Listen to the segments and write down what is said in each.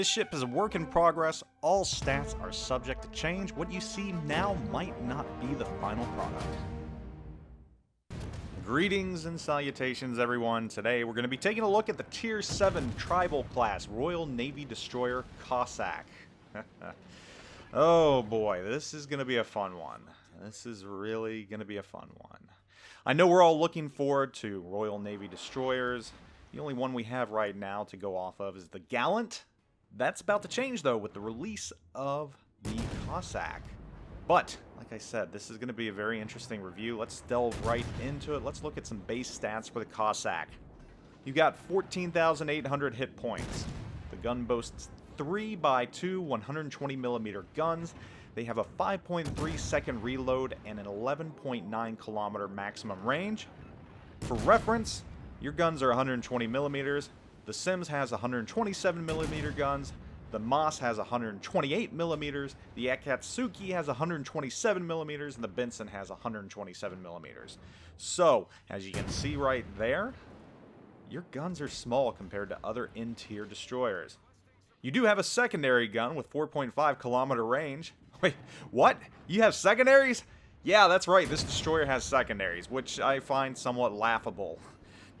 This ship is a work in progress, all stats are subject to change, what you see now might not be the final product. Greetings and salutations everyone. Today we're going to be taking a look at the Tier 7 Tribal Class Royal Navy Destroyer Cossack. Oh boy, this is going to be a fun one. This is really going to be a fun one. I know we're all looking forward to Royal Navy Destroyers. The only one we have right now to go off of is the Gallant. That's about to change though with the release of the Cossack. But, like I said, this is going to be a very interesting review. Let's delve right into it. Let's look at some base stats for the Cossack. You got 14,800 hit points. The gun boasts 3x2 120mm guns. They have a 5.3 second reload and an 11.9 kilometer maximum range. For reference, your guns are 120mm. The Sims has 127mm guns. The Moss has 128mm, the Akatsuki has 127mm, and the Benson has 127mm. So, as you can see right there, your guns are small compared to other N-tier destroyers. You do have a secondary gun with 4.5 kilometer range. Wait, what? You have secondaries? Yeah, that's right, this destroyer has secondaries, which I find somewhat laughable.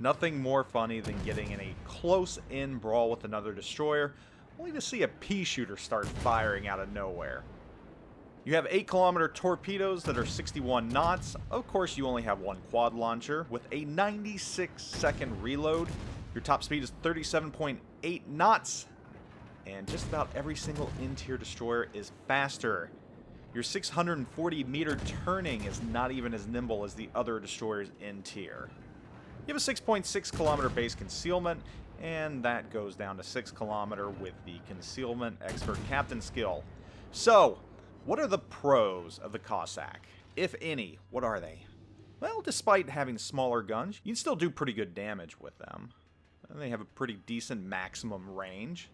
Nothing more funny than getting in a close-in brawl with another destroyer, only to see a pea shooter start firing out of nowhere. You have 8 kilometer torpedoes that are 61 knots. Of course, you only have one quad launcher with a 96 second reload. Your top speed is 37.8 knots. And just about every single N-tier destroyer is faster. Your 640 meter turning is not even as nimble as the other destroyers N-tier. You have a 6.6 kilometer base concealment, and that goes down to 6 kilometer with the Concealment Expert Captain skill. So, what are the pros of the Cossack? If any, what are they? Well, despite having smaller guns, you can still do pretty good damage with them. And they have a pretty decent maximum range,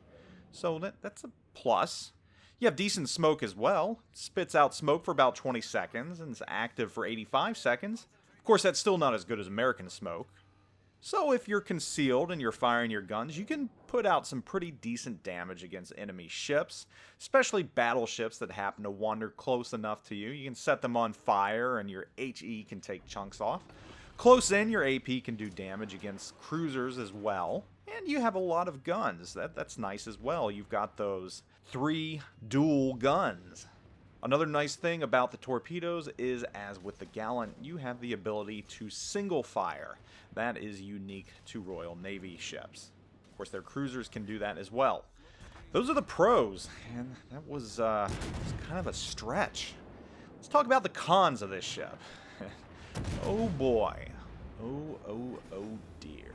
so that's a plus. You have decent smoke as well. It spits out smoke for about 20 seconds, and it's active for 85 seconds. Of course, that's still not as good as American smoke. So if you're concealed and you're firing your guns, you can put out some pretty decent damage against enemy ships, especially battleships that happen to wander close enough to you. You can set them on fire and your HE can take chunks off. Close in, your AP can do damage against cruisers as well. And you have a lot of guns. That's nice as well. You've got those 3 dual guns. Another nice thing about the torpedoes is, as with the Gallant, you have the ability to single fire. That is unique to Royal Navy ships. Of course, their cruisers can do that as well. Those are the pros, and that was kind of a stretch. Let's talk about the cons of this ship. Oh boy. Oh dear.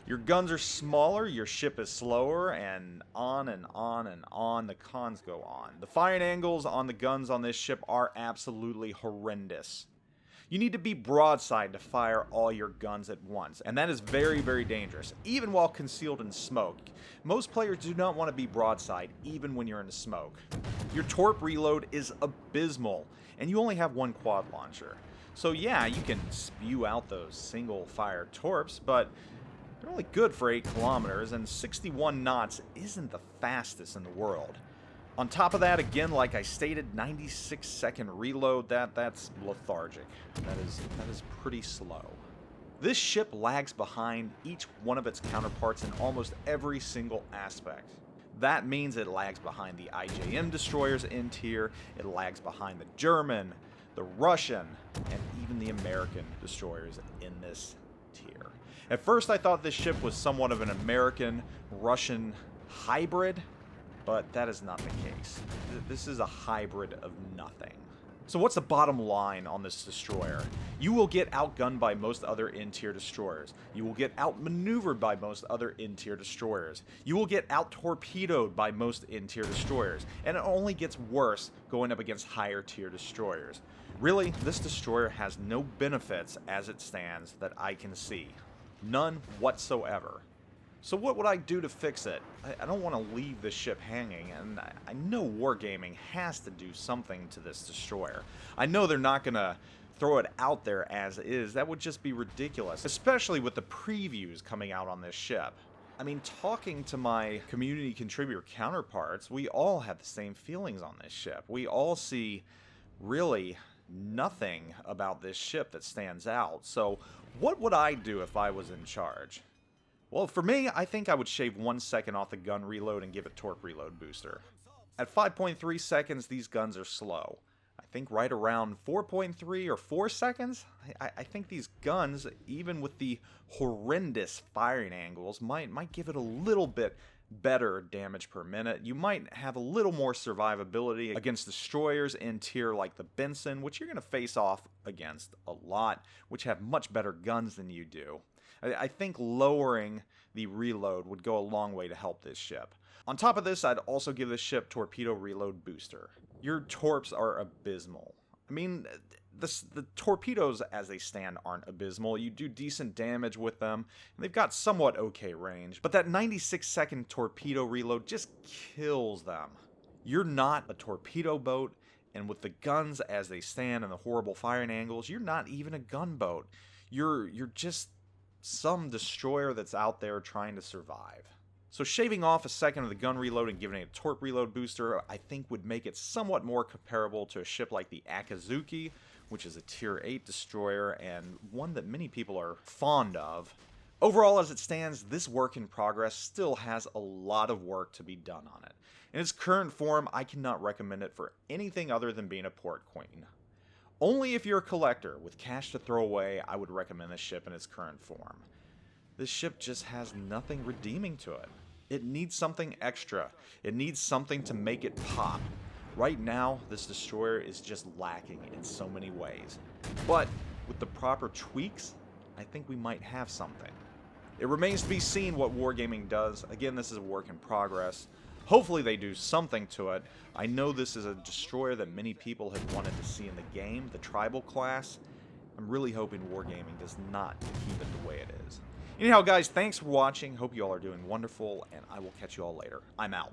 Your guns are smaller, your ship is slower, and on and on and on the cons go on. The firing angles on the guns on this ship are absolutely horrendous. You need to be broadside to fire all your guns at once, and that is very, very dangerous, even while concealed in smoke. Most players do not want to be broadside, even when you're in the smoke. Your torp reload is abysmal, and you only have one quad launcher. So yeah, you can spew out those single fire torps, but they're only good for 8 kilometers, and 61 knots isn't the fastest in the world. On top of that, again, like I stated, 96 second reload, that's lethargic. That is pretty slow. This ship lags behind each one of its counterparts in almost every single aspect. That means it lags behind the IJM destroyers in tier, it lags behind the German, the Russian, and even the American destroyers in this tier. At first I thought this ship was somewhat of an American-Russian hybrid, but that is not the case. This is a hybrid of nothing. So what's the bottom line on this destroyer? You will get outgunned by most other N-tier destroyers. You will get outmaneuvered by most other N-tier destroyers. You will get out-torpedoed by most N-tier destroyers. And it only gets worse going up against higher-tier destroyers. Really, this destroyer has no benefits as it stands that I can see. None whatsoever. So what would I do to fix it? I don't want to leave this ship hanging, and I know Wargaming has to do something to this destroyer. I know they're not going to throw it out there as is. That would just be ridiculous, especially with the previews coming out on this ship. I mean, talking to my community contributor counterparts, we all have the same feelings on this ship. We all see really nothing about this ship that stands out. So what would I do if I was in charge? Well, for me, I think I would shave 1 second off the gun reload and give it torque reload booster. At 5.3 seconds, these guns are slow. I think right around 4.3 or 4 seconds, I think these guns, even with the horrendous firing angles, might give it a little bit better damage per minute. You might have a little more survivability against destroyers in tier like the Benson, which you're going to face off against a lot, which have much better guns than you do. I think lowering the reload would go a long way to help this ship. On top of this, I'd also give this ship torpedo reload booster. Your torps are abysmal. I mean, the torpedoes as they stand aren't abysmal. You do decent damage with them, and they've got somewhat okay range, but that 96-second torpedo reload just kills them. You're not a torpedo boat, and with the guns as they stand and the horrible firing angles, you're not even a gunboat. You're just some destroyer that's out there trying to survive. So shaving off 1 second of the gun reload and giving it a torque reload booster, I think would make it somewhat more comparable to a ship like the Akazuki, which is a tier 8 destroyer and one that many people are fond of. Overall, as it stands, this work in progress still has a lot of work to be done on it. In its current form, I cannot recommend it for anything other than being a port queen. Only if you're a collector with cash to throw away, I would recommend this ship in its current form. This ship just has nothing redeeming to it. It needs something extra. It needs something to make it pop. Right now, this destroyer is just lacking in so many ways. But with the proper tweaks, I think we might have something. It remains to be seen what Wargaming does. Again, this is a work in progress. Hopefully they do something to it. I know this is a destroyer that many people have wanted to see in the game, the tribal class. I'm really hoping Wargaming does not keep it the way it is. Anyhow, guys, thanks for watching. Hope you all are doing wonderful, and I will catch you all later. I'm out.